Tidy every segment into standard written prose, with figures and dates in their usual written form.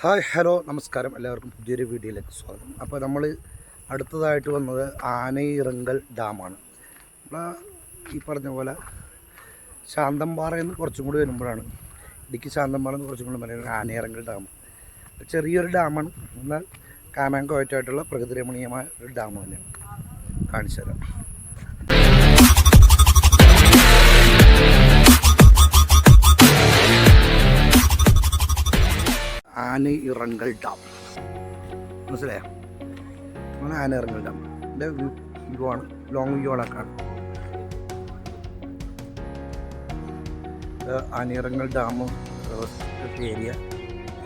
Hi hello നമസ്കാരം, എല്ലാവർക്കും പുതിയൊരു വീഡിയോയിലേക്ക് സ്വാഗതം. അപ്പോൾ നമ്മൾ അടുത്തതായിട്ട് വന്നത് ആനയിറങ്കൽ ഡാമാണ്. നമ്മൾ ഈ പറഞ്ഞ പോലെ ശാന്തമ്പാറയിൽ നിന്ന് കുറച്ചും കൂടി വരുമ്പോഴാണ്, ഇടുക്കി ശാന്തമ്പാറയിൽ നിന്ന് കുറച്ചും കൂടി പറയുന്നത് ആനയിറങ്കൽ ഡാം. ചെറിയൊരു ഡാമാണ്, എന്നാൽ കാണാൻ കോയറ്റായിട്ടുള്ള പ്രകൃതി രമണീയമായ ഒരു ഡാം തന്നെയാണ്. കാണിച്ചു തരാം. ആനയിറങ്കൽ ഡാം മനസ്സിലായോ? അങ്ങനെ ആനയിറങ്കൽ ഡാം എൻ്റെ വ്യൂ ആണ്, ലോങ് വ്യൂ ആണ് കാണുന്നത്. ആനയിറങ്കൽ ഡാം ഏരിയ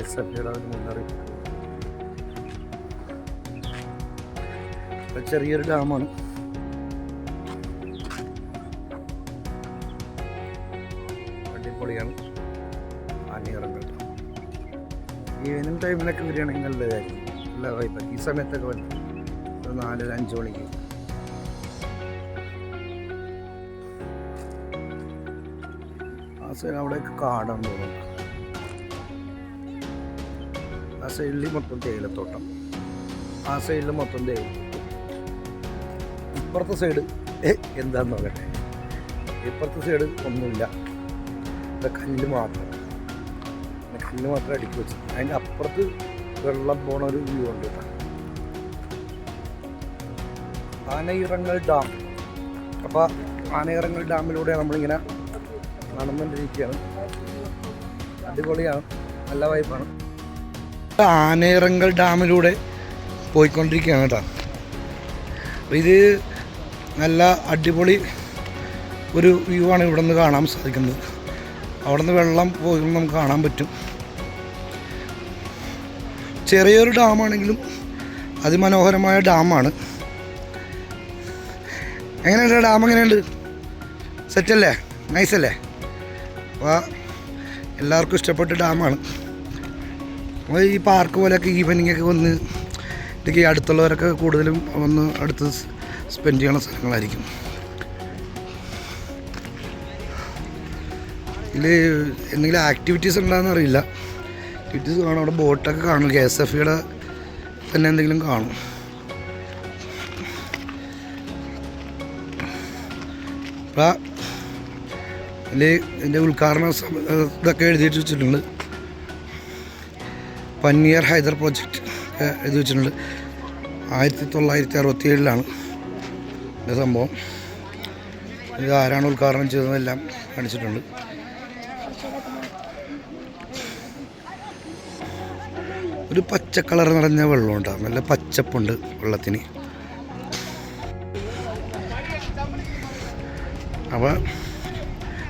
SFയുടെ ഒരു മുന്നറിയിപ്പ്. ചെറിയൊരു ഡാമാണ്. അടിപൊളിയാണ് ആനയിറങ്കൽ ഡാം. ഈവനിങ് ടൈമിലൊക്കെ വരികയാണെങ്കിൽ നല്ലതായിരിക്കും, നല്ല വൈബ്. ഈ സമയത്തൊക്കെ വരും, ഒരു 4-5 മണിക്ക്. ആ സൈഡ് അവിടെയൊക്കെ കാടാണ് തോന്നുന്നു. ആ സൈഡിൽ മൊത്തം തേയിലത്തോട്ടം, ആ സൈഡിൽ മൊത്തം തേയില. ഇപ്പുറത്തെ സൈഡ് എന്താന്ന് നോക്കട്ടെ. ഇപ്പുറത്തെ സൈഡ് ഒന്നുമില്ല, കല്ല് മാത്രം അടുക്കി വെച്ചു. അതിൻ്റെ അപ്പുറത്ത് വെള്ളം പോണ ഒരു വ്യൂ ഉണ്ട് കേട്ടോ. ആനയിറങ്കൽ ഡാം. അപ്പോൾ ആനയിറങ്കൽ ഡാമിലൂടെ നമ്മളിങ്ങനെ നടന്നുകൊണ്ടിരിക്കുകയാണ്. അടിപൊളിയാണ്, നല്ല വൈബാണ്. ആനയിറങ്കൽ ഡാമിലൂടെ പോയിക്കൊണ്ടിരിക്കുകയാണ് കേട്ടോ. ഇത് നല്ല അടിപൊളി ഒരു വ്യൂ ആണ് ഇവിടെ നിന്ന് കാണാൻ സാധിക്കുന്നത്. അവിടെ നിന്ന് വെള്ളം പോയി നമുക്ക് കാണാൻ പറ്റും. ചെറിയൊരു ഡാമാണെങ്കിലും അതിമനോഹരമായ ഡാമാണ്. എങ്ങനെയുണ്ട് ഡാം? എങ്ങനെയുണ്ട്? സെറ്റല്ലേ? നൈസല്ലേ? അപ്പോൾ എല്ലാവർക്കും ഇഷ്ടപ്പെട്ട ഡാമാണ്. അപ്പോൾ ഈ പാർക്ക് പോലെയൊക്കെ ഈവനിങ്ങൊക്കെ വന്ന് ഇതൊക്കെ അടുത്തുള്ളവരൊക്കെ കൂടുതലും വന്ന് അടുത്ത് സ്പെൻഡ് ചെയ്യണ സ്ഥലങ്ങളായിരിക്കും. ഇതിൽ എന്തെങ്കിലും ആക്ടിവിറ്റീസ് ഉണ്ടാകുന്ന അറിയില്ല. ആക്ടിവിറ്റീസ് കാണും. അവിടെ ബോട്ടൊക്കെ കാണും. SFയുടെ തന്നെ എന്തെങ്കിലും കാണും. അപ്പം ഇതിൽ ഇതിൻ്റെ ഉദ്ഘാടന ഇതൊക്കെ എഴുതിയിട്ട് വെച്ചിട്ടുണ്ട്. പന്നിയർ ഹൈദർ പ്രോജക്റ്റ് എഴുതി വെച്ചിട്ടുണ്ട്. 1967 ഇതിൻ്റെ സംഭവം. ഇത് ആരാണ് ഉദ്ഘാടനം ചെയ്തതെന്നെല്ലാം കാണിച്ചിട്ടുണ്ട്. ഒരു പച്ച കളർ നിറഞ്ഞ വെള്ളമുണ്ടാകും, നല്ല പച്ചപ്പുണ്ട് വെള്ളത്തിന്. അപ്പോൾ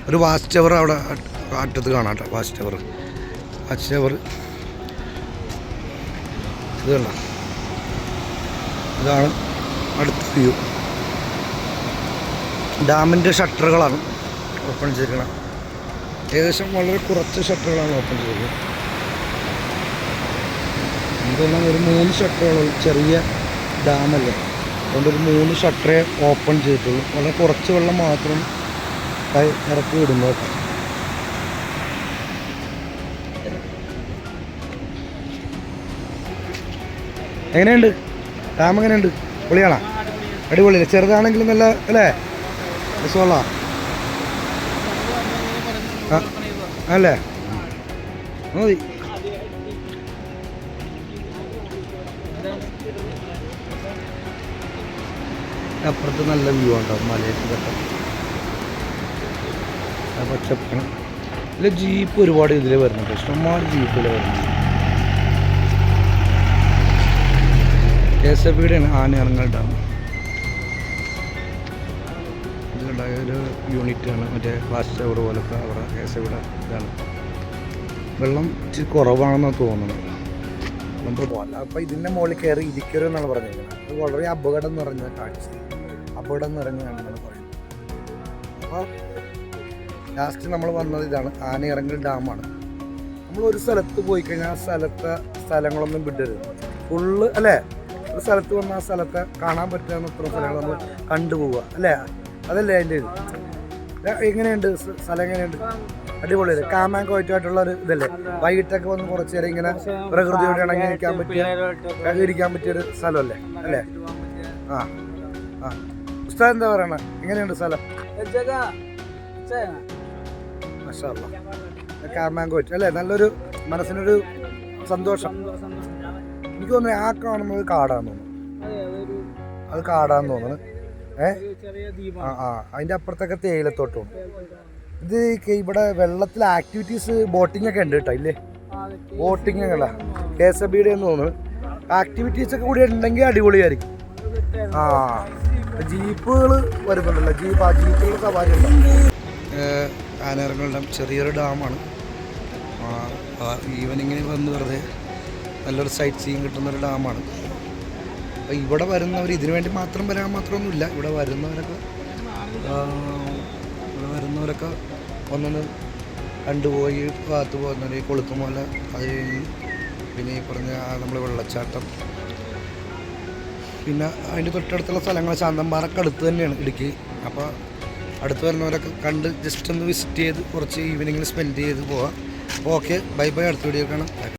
ഒരു വാച്ച് ടവർ അവിടെ അറ്റത്ത് കാണാം കേട്ടോ. വാച്ച് ടവർ ഇത് കണ്ട, ഇതാണ് അടുത്ത വ്യൂ. ഡാമിൻ്റെ ഷട്ടറുകളാണ് ഓപ്പൺ ചെയ്തിരിക്കുന്നത്. ഏകദേശം വളരെ കുറച്ച് ഷട്ടറുകളാണ് ഓപ്പൺ ചെയ്തിരിക്കുന്നത്. എന്തുകൊണ്ടാണ് ഒരു 3 ഷട്ടറുകളുള്ളൂ. ചെറിയ ഡാമല്ലേ, അതുകൊണ്ട് ഒരു 3 ഷട്ടറേ ഓപ്പൺ ചെയ്തിട്ടുള്ളൂ. വളരെ കുറച്ച് വെള്ളം മാത്രം ഇറക്കി വിടുന്നത്. എങ്ങനെയുണ്ട് ഡാം? എങ്ങനെയുണ്ട്? പൊളിയാണോ? അടിപൊളിയല്ലേ? ചെറുതാണെങ്കിലും നല്ല അല്ലേ? രസമുള്ള അല്ലേ? മതി. അപ്പുറത്ത് നല്ല വ്യൂ ഉണ്ടാവും, മലയിട്ട് ഘട്ടം, പച്ചപ്പാണ്. ഇതിൽ ജീപ്പ് ഒരുപാട് ഇതിൽ വരുന്നുണ്ട്, ഇഷ്ടംമാതിരി ജീപ്പിൽ വരുന്നുണ്ട്. SFയുടെ ആനയിറങ്കൽ ഡാം. ഇതിലുണ്ടായ ഒരു യൂണിറ്റാണ്, മറ്റേ വാച്ച് ടവർ പോലൊക്കെ അവിടെ SFയുടെ ഇതാണ്. വെള്ളം ഇച്ചിരി കുറവാണെന്നാണ് തോന്നുന്നത്. അപ്പോൾ ഇതിൻ്റെ മുകളിൽ കയറി ഇരിക്കരുതെന്നാണ് പറഞ്ഞിരിക്കുന്നത്. അത് വളരെ അപകടം നിറഞ്ഞ കാഴ്ച, അപകടം നിറഞ്ഞതാണെന്നാണ് പറയുന്നത്. അപ്പോൾ ലാസ്റ്റ് നമ്മൾ വന്നത് ഇതാണ്, ആനയിറങ്കൽ ഡാമാണ്. നമ്മളൊരു സ്ഥലത്ത് പോയി കഴിഞ്ഞാൽ ആ സ്ഥലങ്ങളൊന്നും വിടരുത്. ഫുള്ള് അല്ലേ? ഒരു സ്ഥലത്ത് വന്ന് ആ സ്ഥലത്തെ കാണാൻ പറ്റുന്ന ഇത്ര സ്ഥലങ്ങൾ നമ്മൾ കണ്ടുപോവുക അല്ലേ? അതല്ലേ അതിൻ്റെ ഇത്. എങ്ങനെയുണ്ട് സ്ഥലം? എങ്ങനെയുണ്ട്? അടിപൊളിയല്ലേ, കാമാൻ കോയറ്റായിട്ടുള്ള ഒരു ഇതല്ലേ. വൈകിട്ടൊക്കെ വന്ന് കുറച്ച് നേരം ഇങ്ങനെ പ്രകൃതിയോട് ഇണങ്ങി ഇരിക്കാൻ പറ്റിയൊരു സ്ഥലമല്ലേ അല്ലേ? ആ ആ ഉസ്താദ് എന്താ പറയണ, എങ്ങനെയുണ്ട് സ്ഥലം? മാഷാ അല്ലാഹ്. കാമാൻ കോയറ്റ് അല്ലേ, നല്ലൊരു മനസ്സിനൊരു സന്തോഷം. എനിക്ക് തോന്നുന്നു ആ കാണുന്നത് കാടാന്ന് തോന്നുന്നു, അത് കാടാന്ന് തോന്നുന്നു. അതിൻ്റെ അപ്പുറത്തൊക്കെ തേയിലത്തോട്ടം. ഇത് ഇവിടെ വെള്ളത്തിൽ ആക്ടിവിറ്റീസ് ബോട്ടിംഗ് ഒക്കെ ഉണ്ട് കേട്ടോ, ഇല്ലേ? ബോട്ടിംഗ് അല്ല KSBയുടെ എന്ന് തോന്നുന്നു. ആക്ടിവിറ്റീസ് ഒക്കെ കൂടി ഉണ്ടെങ്കിൽ അടിപൊളിയായിരിക്കും. ജീപ്പുകൾ വരുന്നുണ്ടല്ലോ, ജീപ്പുകൾ സവാരി ഉണ്ടോ? ആനയിറങ്ങളുടെ ചെറിയൊരു ഡാമാണ്. ഈവനിങ്ങിന് വന്ന് വെറുതെ നല്ലൊരു സൈറ്റ് സീയിങ് കിട്ടുന്നൊരു ഡാമാണ്. അപ്പോൾ ഇവിടെ വരുന്നവർ ഇതിനു വേണ്ടി മാത്രം വരാൻ മാത്രമൊന്നുമില്ല. ഇവിടെ വരുന്നവരൊക്കെ ഒന്നൊന്ന് കണ്ടുപോയി ഭാഗത്ത് പോകുന്നവർ കൊളുത്തുമല, അത് കഴിഞ്ഞ് പിന്നെ ഈ പറഞ്ഞ നമ്മൾ വെള്ളച്ചാട്ടം, പിന്നെ അതിൻ്റെ തൊട്ടടുത്തുള്ള സ്ഥലങ്ങൾ ശാന്തമ്പാറക്ക് അടുത്ത് തന്നെയാണ് ഇടുക്കി. അപ്പോൾ അടുത്ത് വരുന്നവരൊക്കെ കണ്ട് ജസ്റ്റ് ഒന്ന് വിസിറ്റ് ചെയ്ത് കുറച്ച് ഈവനിങ്ങിൽ സ്പെൻഡ് ചെയ്ത് പോവാം. അപ്പോൾ ഓക്കെ, ബൈ ബൈ, അടുത്ത വീഡിയോ കാണാം.